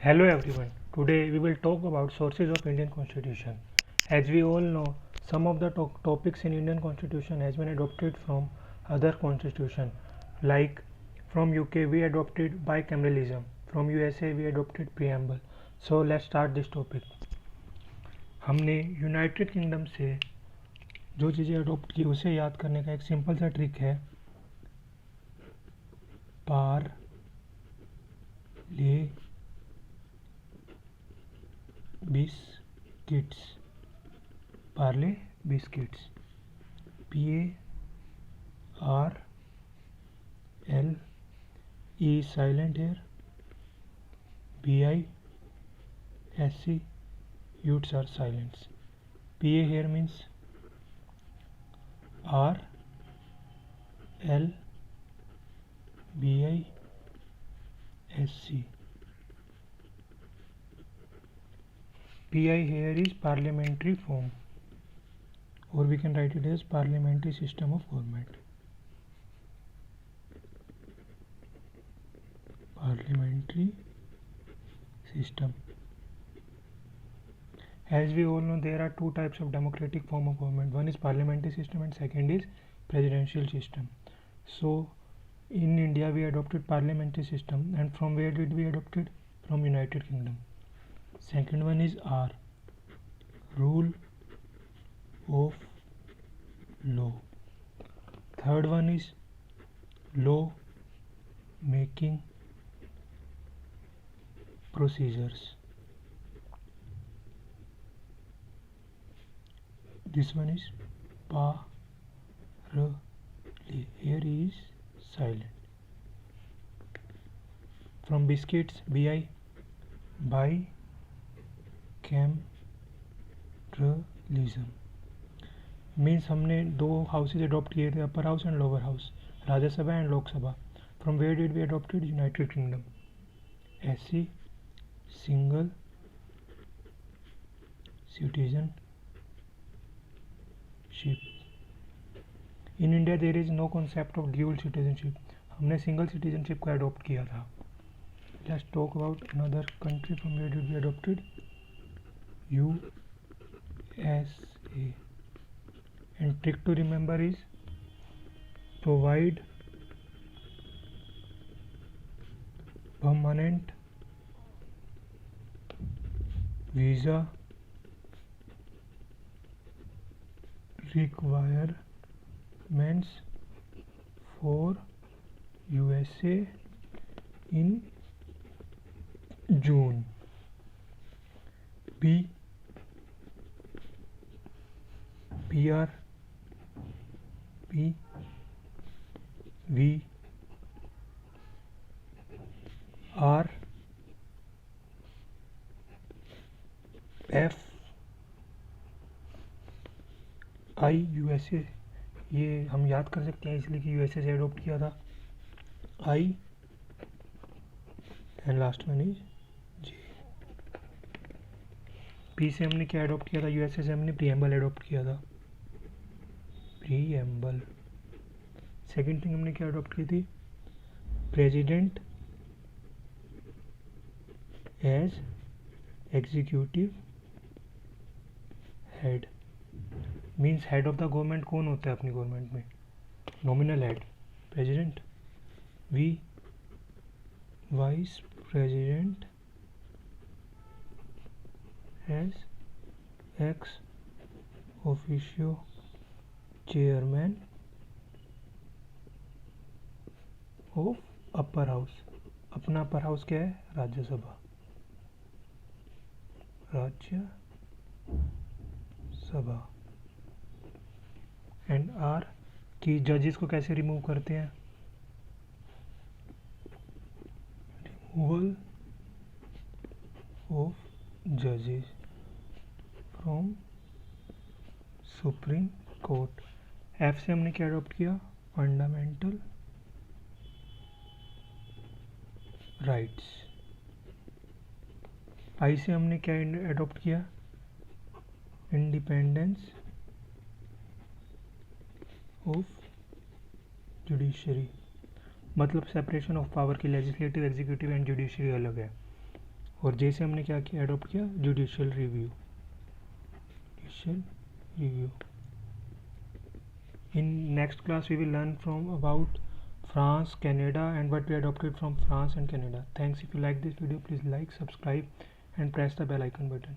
Hello everyone. Today we will talk about sources of Indian Constitution. As we all know, some of the topics in Indian Constitution has been adopted from other constitution. Like from UK we adopted bicameralism, from USA we adopted preamble. So let's start this topic. हमने United kingdom से जो चीज़ें adopt की उसे याद करने का एक सिंपल सा ट्रिक है पार ले biscuits Parle biscuits PARLE silent here BISC youths are silent PA here means RLBISC PI here is parliamentary form, or we can write it as parliamentary system of government. Parliamentary system. As we all know, there are two types of democratic form of government. One is parliamentary system and second is presidential system. So in India we adopted parliamentary system, and from where did we adopt it? From United Kingdom. Second one is R, rule of law. Third one is law making procedures. This one is parle. Here is silent. From biscuits, BI, bicameralism means हमने दो houses adopt किए थे, upper house and lower house, Rajya Sabha and Lok Sabha. From where did we adopted? United Kingdom. SC single citizenship. In India there is no concept of dual citizenship. हमने single citizenship को adopt किया था. Let's talk about another country. From where did we adopted? USA. And trick to remember is provide permanent visa requirements for USA in June. PR USA. ये हम याद कर सकते हैं इसलिए कि USA से अडोप्ट किया था. I and last one is J. P से हमने क्या अडोप्ट किया था? USA से हमने प्रीएम्बल अडोप्ट किया था. प्रीएम्बल. सेकेंड थिंग हमने क्या अडोप्ट की थी? President as executive head. Means head of the government कौन होता है अपनी गवर्नमेंट में? Nominal head president. वी vice president as ex officio chairman of upper house. अपना अपर हाउस क्या है? राज्यसभा. राज्यसभा. एंड आर की जजेस को कैसे रिमूव करते हैं? रिमूवल ऑफ जजेस फ्रॉम सुप्रीम कोर्ट. एफ से हमने क्या अडॉप्ट किया? Fundamental rights. आई से हमने क्या अडॉप्ट किया? Independence of judiciary. मतलब सेपरेशन ऑफ पावर की लेजिस्लेटिव, एग्जीक्यूटिव एंड जुडिशरी अलग है. और जे से हमने क्या किया, अडोप्ट किया, judicial review. In next class we will learn from about France, Canada and what we adopted from France and Canada. Thanks. If you like this video, please like, subscribe and press the bell icon button.